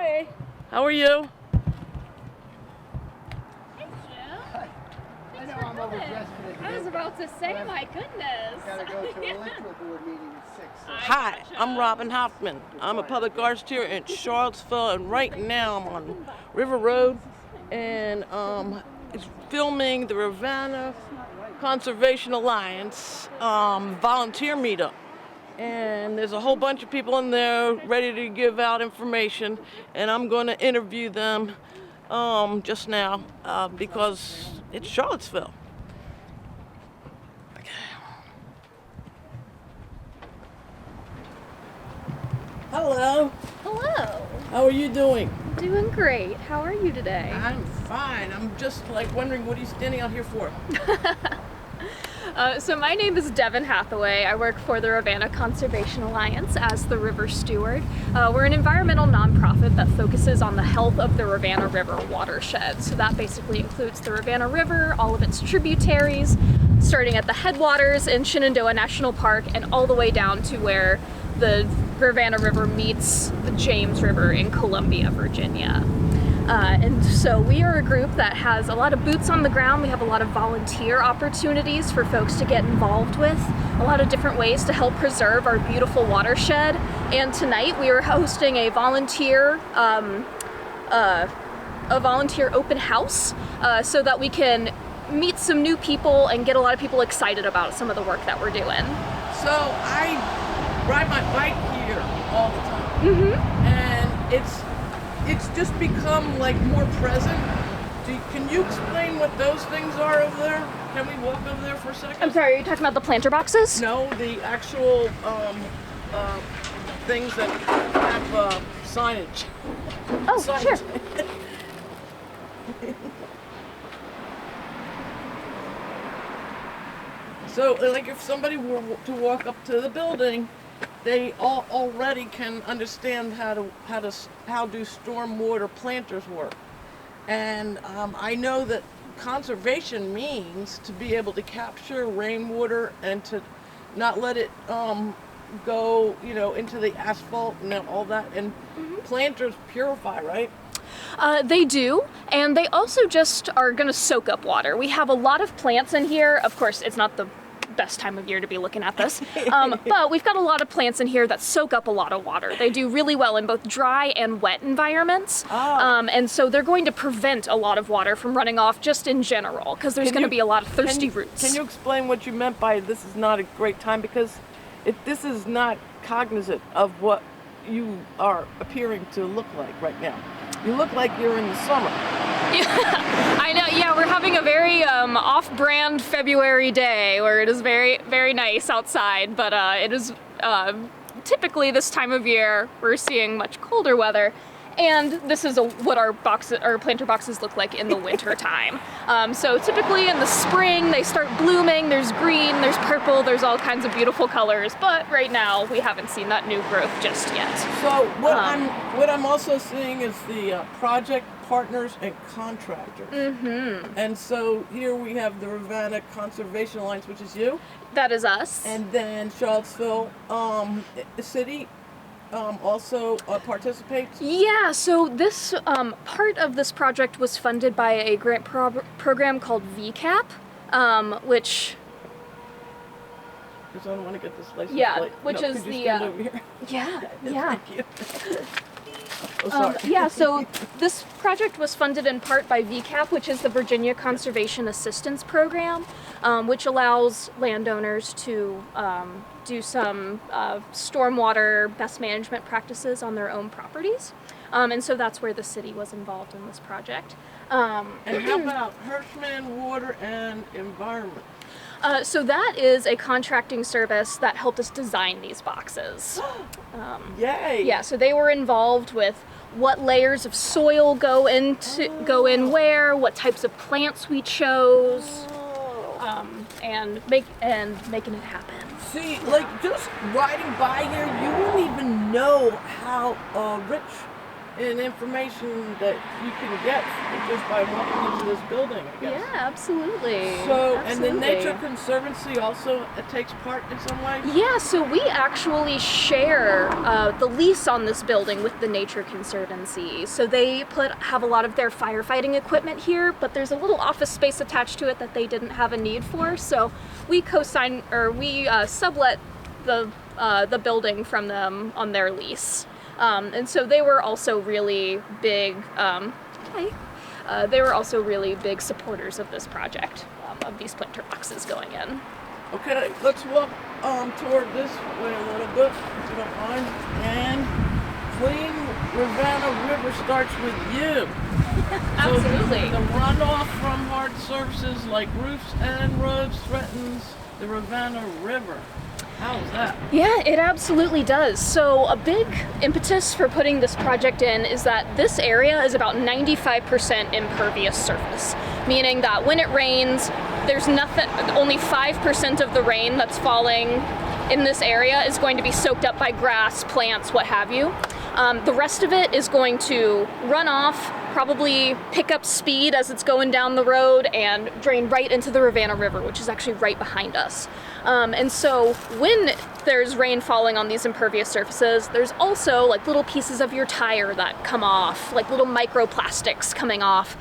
Hey, how are you? Hey, Jim. I know I'm overdressed for the I was about to say, my goodness. Gotta go to an electoral board meeting at 6. So. Hi, I'm Robin Hoffman. I'm a public arts teacher in Charlottesville, and right now I'm on River Road, and it's filming the Rivanna Conservation Alliance volunteer meetup. And there's a whole bunch of people in there ready to give out information, and I'm going to interview them just now because it's Charlottesville. Hello. Hello. How are you doing? Doing great. How are you today? I'm fine. I'm just like wondering what are you standing out here for? So my name is Devin Hathaway. I work for the Rivanna Conservation Alliance as the river steward. We're an environmental nonprofit that focuses on the health of the Rivanna River watershed. So that basically includes the Rivanna River, all of its tributaries, starting at the headwaters in Shenandoah National Park and all the way down to where the Rivanna River meets the James River in Columbia, Virginia. And so we are a group that has a lot of boots on the ground. We have a lot of volunteer opportunities for folks to get involved with, a lot of different ways to help preserve our beautiful watershed. And tonight we are hosting a volunteer open house so that we can meet some new people and get a lot of people excited about some of the work that we're doing. So I ride my bike here all the time, and it's just become like more present. Can you explain what those things are over there? Can we walk over there for a second? I'm sorry, are you talking about the planter boxes? No, the actual things that have signage. Oh, Signage. sure. So, like, if somebody were to walk up to the building, they already can understand how do stormwater planters work. And I know that conservation means to be able to capture rainwater and to not let it go, into the asphalt and all that. And planters purify, right? They do, and they also just are going to soak up water. We have a lot of plants in here. Of course, it's not the best time of year to be looking at this, but we've got a lot of plants in here that soak up a lot of water. They do really well in both dry and wet environments, and so they're going to prevent a lot of water from running off just in general, because there's going to be a lot of thirsty roots. Can you explain what you meant by this is not a great time? Because this is not cognizant of what you are appearing to look like right now. You look like you're in the summer. Yeah, I know. Yeah, we're having a very off-brand February day where it is very, very nice outside, but it is typically this time of year we're seeing much colder weather. And this is what our planter boxes look like in the winter time. So typically in the spring they start blooming. There's green, there's purple, there's all kinds of beautiful colors. But right now we haven't seen that new growth just yet. So what I'm also seeing is the project partners and contractors. And so here we have the Rivanna Conservation Alliance, which is you. That is us. And then Charlottesville City also participates? Yeah, so this part of this project was funded by a grant program called VCAP, which... Because I don't want to get this license plate. Which is could you the... stand over here? Yeah. Thank you. Oh, sorry. Yeah, so this project was funded in part by VCAP, which is the Virginia Conservation Assistance Program, which allows landowners to do some stormwater best management practices on their own properties. And so that's where the city was involved in this project. And how about Hoffman Water and Environment? So that is a contracting service that helped us design these boxes. Yay! Yeah, so they were involved with what layers of soil go in where, what types of plants we chose, and making it happen. See, like just riding by here, you wouldn't even know how rich and information that you can get just by walking into this building, I guess. Yeah, absolutely. So, and the Absolutely. Nature Conservancy also takes part in some way? Yeah, so we actually share the lease on this building with the Nature Conservancy. So they have a lot of their firefighting equipment here, but there's a little office space attached to it that they didn't have a need for. So we sublet the building from them on their lease. And so they were also really big. They were also really big supporters of this project, of these planter boxes going in. Okay, let's walk toward this way a little bit, if you don't mind. And clean Rivanna River starts with you. Absolutely. So the runoff from hard surfaces like roofs and roads threatens the Rivanna River. How is that? Yeah, it absolutely does. So a big impetus for putting this project in is that this area is about 95% impervious surface, meaning that when it rains, there's nothing, only 5% of the rain that's falling in this area is going to be soaked up by grass, plants, what have you. The rest of it is going to run off, probably pick up speed as it's going down the road and drain right into the Rivanna River, which is actually right behind us. And so when there's rain falling on these impervious surfaces, there's also like little pieces of your tire that come off, like little microplastics coming off,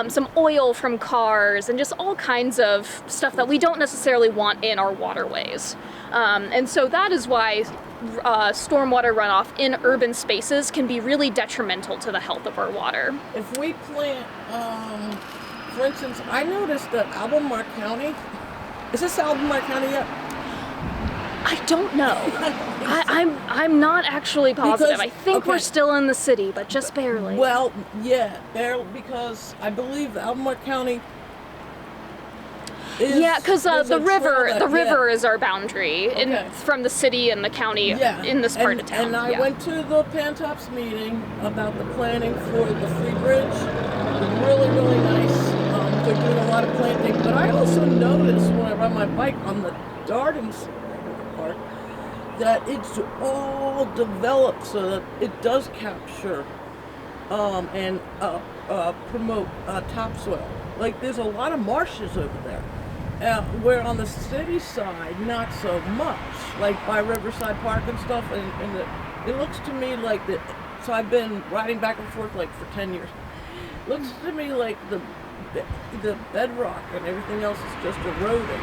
some oil from cars, and just all kinds of stuff that we don't necessarily want in our waterways. And so that is why stormwater runoff in urban spaces can be really detrimental to the health of our water. If we plant, for instance, I noticed that Albemarle County, is this Albemarle County yet? I don't know. I'm not actually positive. I think we're still in the city, but just barely. Well, yeah, barely, because I believe Albemarle County is... Yeah, because the river yeah. is our boundary from the city and the county in this part of town. And I went to the Pantops meeting about the planning for the Free Bridge. Really, really nice. They're doing a lot of planting. But I also noticed when I ride my bike on the Gardens part that it's all developed so that it does capture and promote topsoil. Like there's a lot of marshes over there. Where on the city side, not so much, like by Riverside Park and stuff, and it looks to me like so I've been riding back and forth like for 10 years. Looks to me like the bedrock and everything else is just eroding.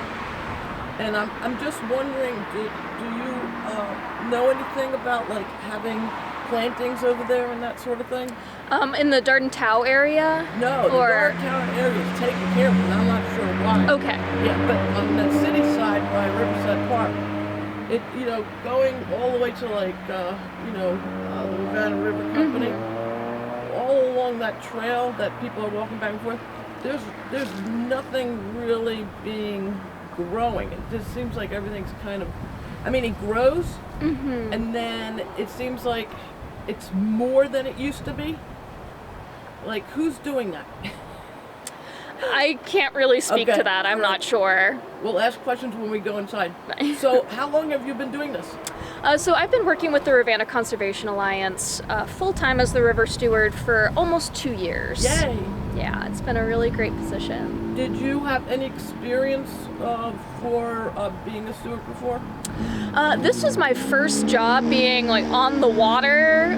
And I'm just wondering, do you know anything about like having plantings over there and that sort of thing? In the Darden Tow area? No, the Darden Tow area is taken care of, and I'm not sure why. Okay. Yeah, but on the city side by Riverside Park, it going all the way to like the Rivanna River Company, all along that trail that people are walking back and forth, there's nothing really being growing. It just seems like everything's kind of, it grows, and then it seems like it's more than it used to be. Like, who's doing that? I can't really speak to that. I'm not sure. We'll ask questions when we go inside. So, how long have you been doing this? So I've been working with the Rivanna Conservation Alliance full-time as the river steward for almost 2 years. Yay! Yeah, it's been a really great position. Did you have any experience for being a steward before? This was my first job being like on the water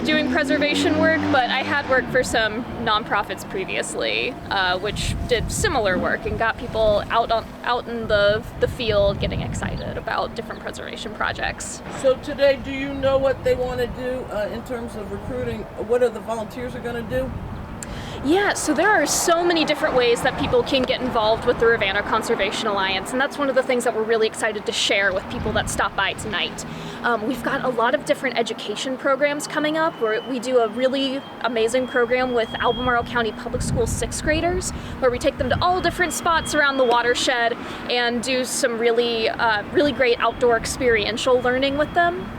doing preservation work, but I had worked for some nonprofits previously, which did similar work and got people out in the field getting excited about different preservation projects. So today, do you know what they want to do in terms of recruiting? What are the volunteers are going to do? Yeah, so there are so many different ways that people can get involved with the Rivanna Conservation Alliance, and that's one of the things that we're really excited to share with people that stop by tonight. We've got a lot of different education programs coming up, where we do a really amazing program with Albemarle County Public School 6th graders, where we take them to all different spots around the watershed and do some really great outdoor experiential learning with them.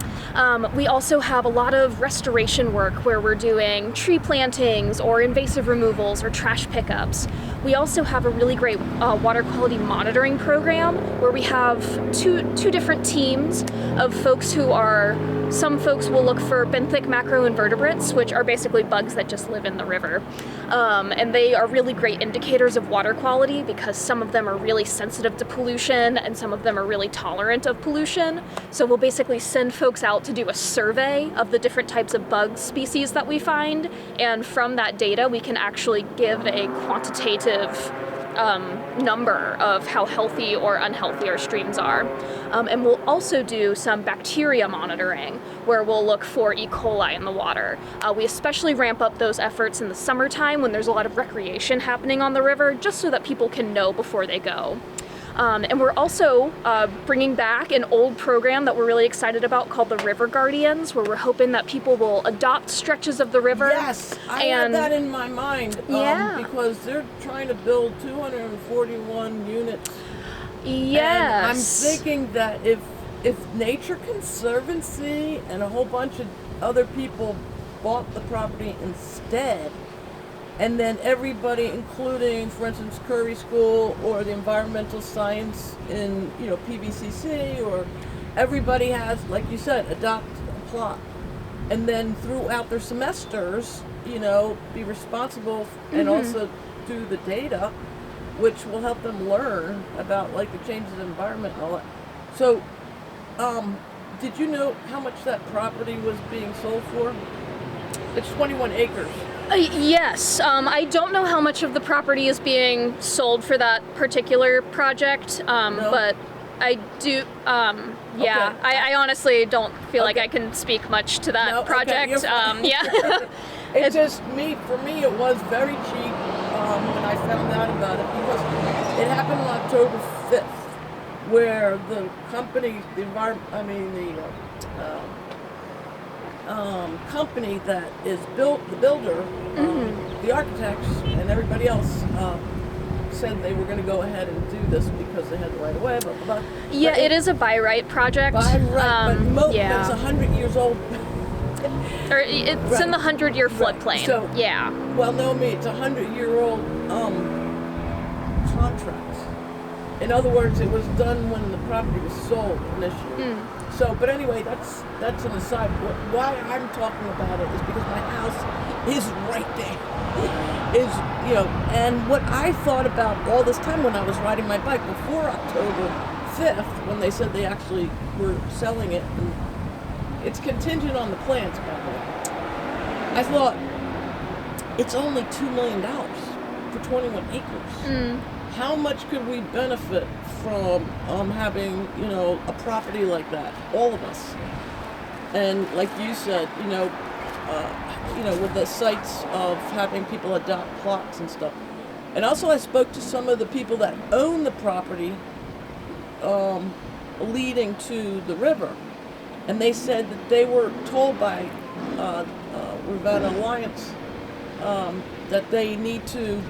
We also have a lot of restoration work where we're doing tree plantings or invasive removals or trash pickups. We also have a really great water quality monitoring program where we have two different teams of folks who are, some folks will look for benthic macroinvertebrates, which are basically bugs that just live in the river. And they are really great indicators of water quality because some of them are really sensitive to pollution and some of them are really tolerant of pollution. So we'll basically send folks out to do a survey of the different types of bug species that we find, and from that data we can actually give a quantitative number of how healthy or unhealthy our streams are. And we'll also do some bacteria monitoring where we'll look for E. coli in the water. We especially ramp up those efforts in the summertime when there's a lot of recreation happening on the river, just so that people can know before they go. And we're also bringing back an old program that we're really excited about called the River Guardians, where we're hoping that people will adopt stretches of the river. Yes, I had that in my mind. Yeah. Because they're trying to build 241 units. Yes. And I'm thinking that if Nature Conservancy and a whole bunch of other people bought the property instead, and then everybody, including, for instance, Curry School or the environmental science in, PVCC, or everybody has, like you said, adopt a plot. And then throughout their semesters, be responsible and also do the data, which will help them learn about, like, the changes in the environment and all that. So, did you know how much that property was being sold for? It's 21 acres. Yes, I don't know how much of the property is being sold for that particular project, No? but I do, yeah, Okay. I honestly don't feel like Okay. I can speak much to that No, okay, project. you're fine. Yeah. It just, for me, it was very cheap when I found out about it, because it happened on October 5th, where the company, company that is the builder, the architects, and everybody else said they were going to go ahead and do this because they had the right of way, blah, blah, blah. Yeah, But it is a by right project. by right, but yeah. it's 100 years old. Or it's Right. in the 100-year Right. floodplain. So- yeah. Well, no, it's a 100-year-old contract. In other words, it was done when the property was sold initially. So, but anyway, that's an aside. Why I'm talking about it is because my house is right there. And what I thought about all this time when I was riding my bike before October 5th, when they said they actually were selling it, and it's contingent on the plans, by the way. I thought, it's only $2 million for 21 acres. How much could we benefit from having, a property like that? All of us. And like you said, with the sites of having people adopt plots and stuff. And also I spoke to some of the people that own the property leading to the river. And they said that they were told by Rivanna Alliance that they need to,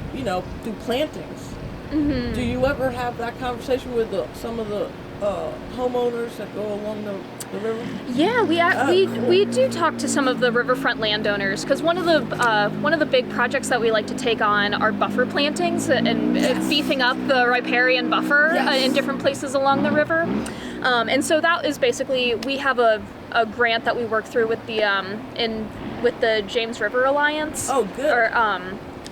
do plantings. Do you ever have that conversation with some of the homeowners that go along the river? Yeah, we do talk to some of the riverfront landowners, because one of the big projects that we like to take on are buffer plantings and beefing up the riparian buffer in different places along the river. And so that is basically, we have a grant that we work through with the James River Alliance. Oh, good.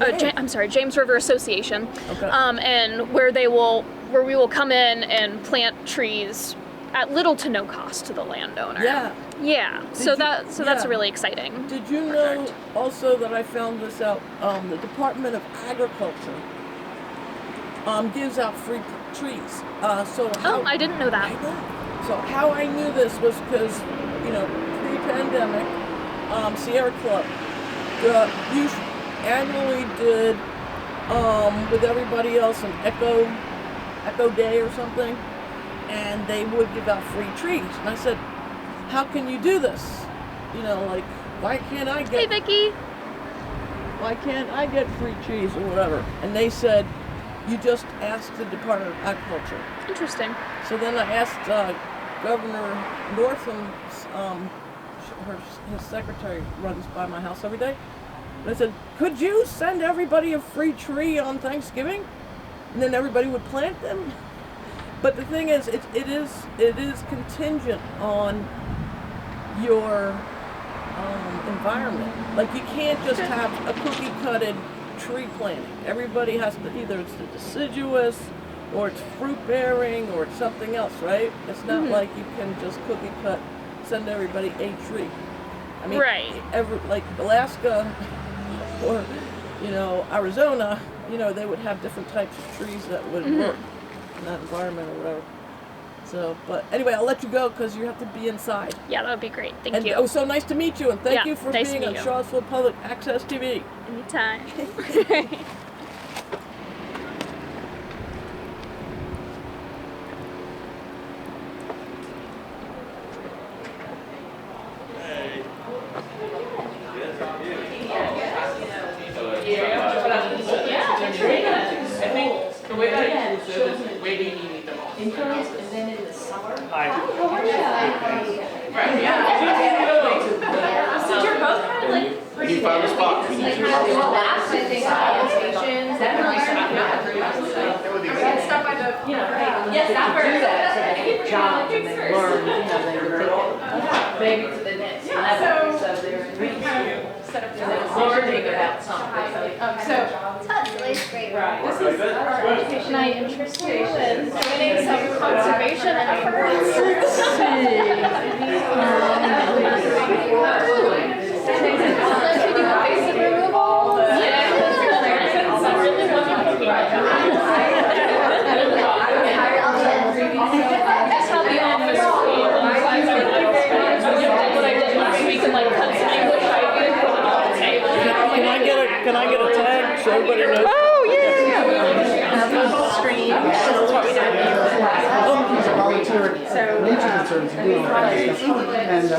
Or James River Association. Okay. And where we will come in and plant trees at little to no cost to the landowner. Yeah. Yeah. That's yeah. really exciting. Did you know also that I found this out? The Department of Agriculture gives out free trees. I didn't know that. I know. So how I knew this was because, pre-pandemic, Sierra Club annually did with everybody else an Echo Day or something, and they would give out free trees. And I said, how can you do this? Why can't I Hey, Vicky. why can't I get free trees or whatever? And they said, you just ask the Department of Agriculture. Interesting. So then I asked Governor Northam's, his secretary runs by my house every day. And I said, could you send everybody a free tree on Thanksgiving? And then everybody would plant them? But the thing is, it is contingent on your environment. Like, you can't just have a cookie-cutted tree planting. Everybody has to, either it's the deciduous, or it's fruit-bearing, or it's something else, right? It's not like you can just cookie-cut, send everybody a tree. I mean, like Alaska or, Arizona, they would have different types of trees that would work in that environment or whatever. So, but anyway, I'll let you go because you have to be inside. Yeah, that would be great. Thank you. It was so nice to meet you, and thank you for nice being on you. Charlottesville Public Access TV. Anytime. I think the way that I use it is waiting you need the most. Interns, and then in the summer. Right, So you're both kind of like pretty. You found a spot. Like, well, last I think presentations, definitely stuff by the, yes, that first. Jobs and they learn, they would take it maybe to the next level, so they're learning about something. That's really great. This is our education I interest you in joining some conservation efforts. Should do basic removal? That's how the office what I did last week and like cut some English ivy and put it on the table. Can I get a tag so everybody knows? Oh yeah. Screen. This is what we did. He's a volunteer nature conservancy doing all that stuff. And the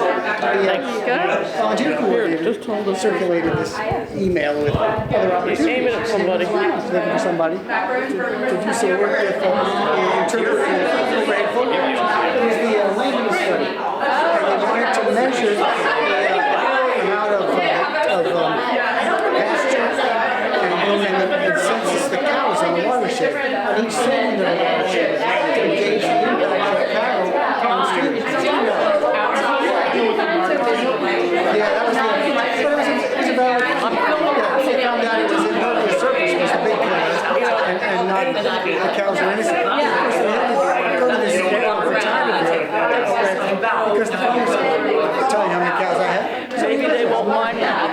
volunteer coordinator circulated this email with other opportunities. Aiming at somebody. Looking for somebody to do some work with interpret and grade photographs. It was the land use study. And they wanted to measure the amount of pasture and census the cows on the watershed. And each segment of the watershed to engage the impact of cattle downstream. Yeah, that was the. It was about. They found out it was impervious surface was the big thing, and not the cows are innocent. So they had to go to this photographer because the farmers said, tell you how many cows I had. Maybe they won't mind that.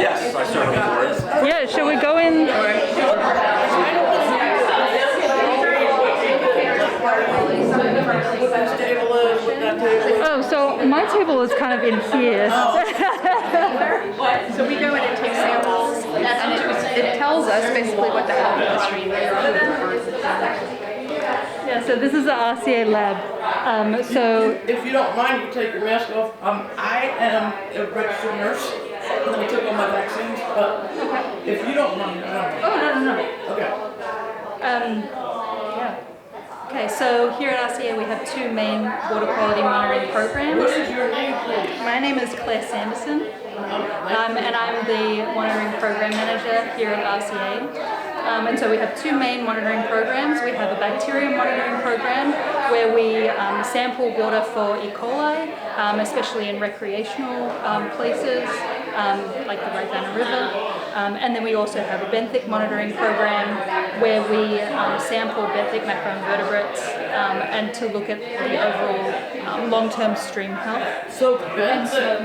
Yes, I certainly would. Yeah, should we go in? Oh, so my table is kind of in here. So we go in and take samples, and it tells us basically what the health of the stream is. Yeah, so this is the RCA lab. So If you don't mind, you take your mask off. I am a registered nurse. I took all my vaccines, but if you don't mind, I don't. oh no. Okay. Yeah. Okay, so here at RCA we have two main water quality monitoring programs. What is your name, please? My name is Claire Sanderson, and I'm the monitoring program manager here at RCA. And so we have two main monitoring programs. We have a bacteria monitoring program where we sample water for E. coli, especially in recreational places like the Rivanna River. And then we also have a benthic monitoring program where we sample benthic macroinvertebrates and to look at the overall long-term stream health. So,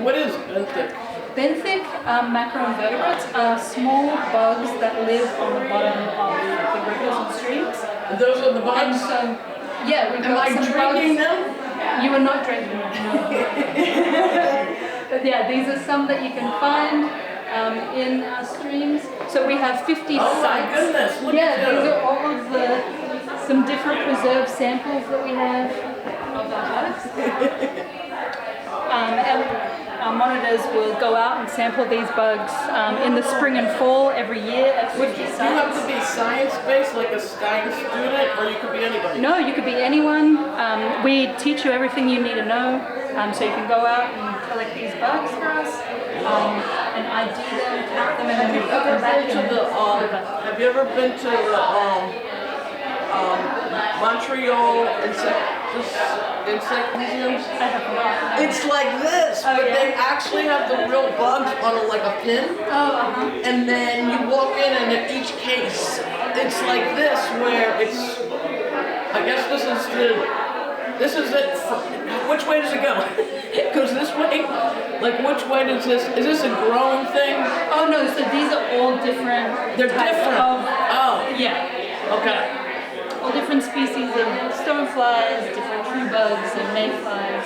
what is benthic? Benthic macroinvertebrates are small bugs that live on the bottom of the rivers and streams. Those are the And bugs? so, yeah, we've Am got I some drinking bugs. them? You are not drinking them, no. But yeah, these are some that you can find in our streams. So we have 50 Oh my sites. goodness, look Yeah, at these them. are all of some different preserved samples that we have of the bugs. And our monitors will go out and sample these bugs in the spring and fall every year at 50 You sites. have to be science-based, like a science student, or you could be anybody? No, you could be anyone. We teach you everything you need to know, so you can go out and collect these bugs for us, and ID them, count them, and then we put them back in the river. Have you ever been to the Montreal insect museum? I have not. It's like this, but yeah. they actually have the real bugs on like a pin. And then you walk in and in each case, it's like this where it's, I guess this is it. Which way does it go? It goes this way? Like which way does this, is this a growing thing? Oh no, so these are all different. They're types different. Of, yeah. Okay. All different species of stoneflies, different true bugs and mayflies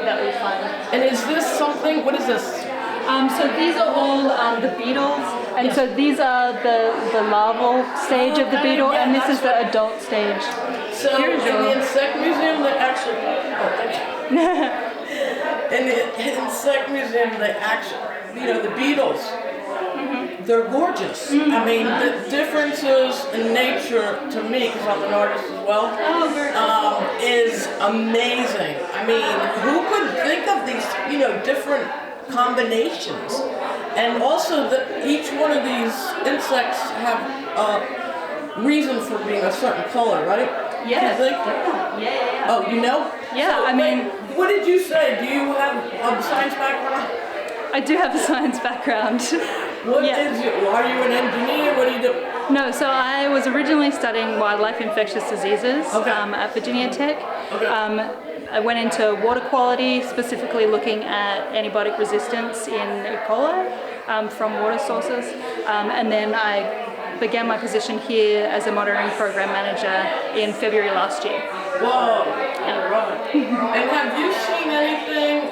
that we find. And is this something, what is this? So these are all the beetles, and so these are the larval stage of the beetle, Yeah, and this is that's the adult stage. So Here's in your- the insect museum, they actually, in the insect museum, they actually, you know, the beetles, they're gorgeous. I mean, the differences in nature to me, because I'm an artist as well, is amazing. I mean, who could think of these, you know, different combinations? And also that each one of these insects have a reason for being a certain color, right? Yes. You think? Yeah. Oh, you know? Yeah, So, I mean- wait, what did you say? Do you have a science background? I do have a science background. What Yeah. is it? Are you an engineer? What do you do? No, so I was originally studying wildlife infectious diseases at Virginia Tech. Okay. I went into water quality, specifically looking at antibiotic resistance in E. coli from water sources. And then I began my position here as a monitoring program manager in February last year. Whoa. All right. And have you seen anything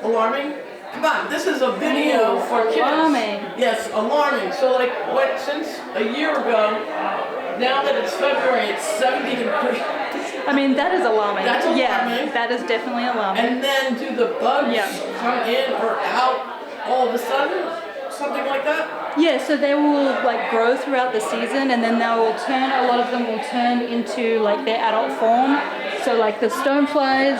alarming? Come on, this is a video for kids. Alarming. Yes, alarming. So like, since a year ago, now that it's February, it's 70 degrees. I mean, that is alarming. That's alarming. Yeah, that is definitely alarming. And then do the bugs come in or out all of a sudden? Something like that? Yeah, so they will like grow throughout the season, and then they will turn. A lot of them will turn into like their adult form. So like the stoneflies,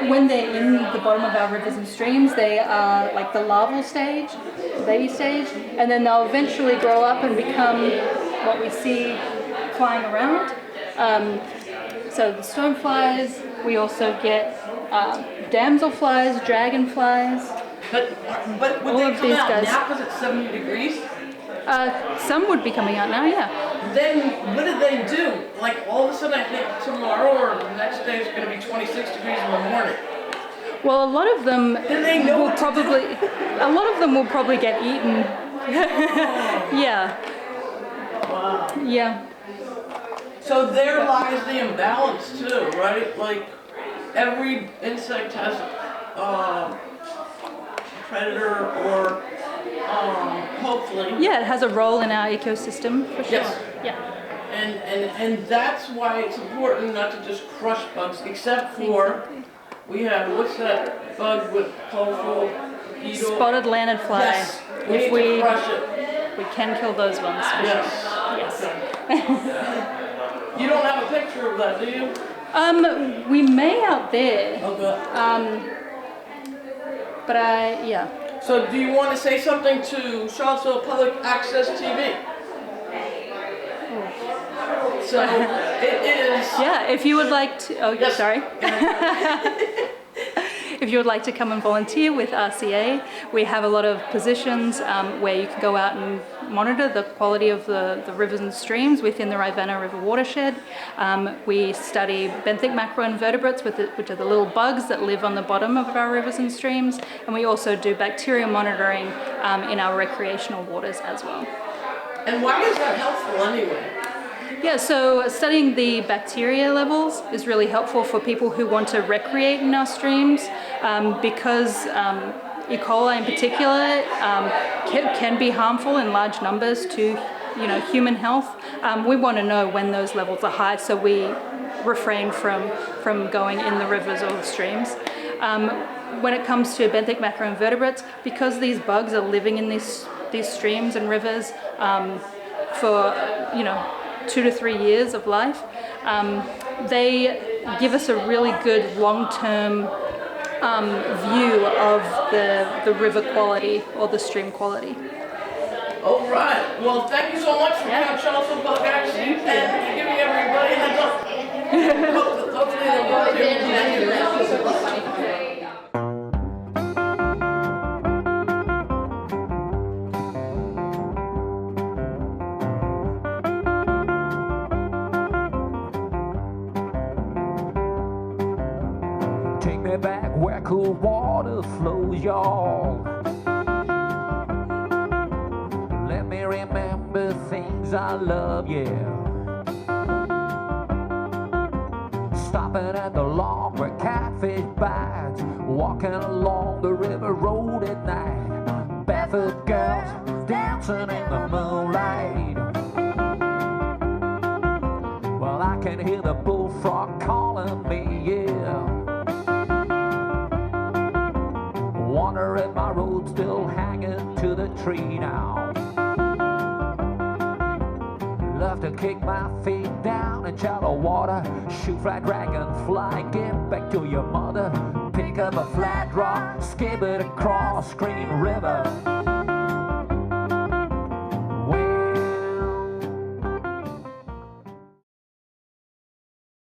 when they're in the bottom of our rivers and streams, they are like the larval stage, the baby stage, and then they'll eventually grow up and become what we see flying around. So the stoneflies, we also get damselflies, dragonflies. But would All they of come these out guys. now because it's 70 degrees? Some would be coming out now, yeah. Then what do they do? Like all of a sudden I think tomorrow or the next day is going to be 26 degrees in the morning. Well, a lot of them they know will what to probably, a lot of them will probably get eaten. Yeah. Wow. Yeah. So there lies the imbalance too, right? Like every insect has predator or hopefully. Yeah, it has a role in our ecosystem for sure. Yes. Yeah. And that's why it's important not to just crush bugs, except for we have, what's that bug with colorful beetle? Spotted lanternfly. Yes, we If need to crush it. we can kill those ones for Yes. sure. Yes. You don't have a picture of that, do you? We may out there. Okay. But yeah. So do you want to say something to Charlottesville Public Access TV? So it is. Yeah, if you would like to, oh, Yes. sorry. If you would like to come and volunteer with RCA, we have a lot of positions where you can go out and monitor the quality of the rivers and streams within the Rivanna River watershed. We study benthic macroinvertebrates, which are the little bugs that live on the bottom of our rivers and streams, and we also do bacteria monitoring in our recreational waters as well. And why is that helpful anyway? Yeah, so studying the bacteria levels is really helpful for people who want to recreate in our streams because E. coli in particular can be harmful in large numbers to human health. We want to know when those levels are high so we refrain from going in the rivers or the streams. When it comes to benthic macroinvertebrates, because these bugs are living in these streams and rivers for 2 to 3 years of life, they give us a really good long-term view of the river quality or the stream quality. All right. Well, thank you so much for being on Charlottesville Public Access and giving everybody a heads up. Hopefully they'll go here. Take me back where cool water flows, y'all. Let me remember things I love, yeah. Stopping at the log where catfish bites, walking along the river road at night. Barefoot girls dancing in the moonlight. Well, I can hear the bullfrog calling me, yeah. Wonder if my road's still hanging to the tree now. Love to kick my feet down in shallow water, shoot fly dragonfly, get back to your mother, pick up a flat rock, skip it across Green River.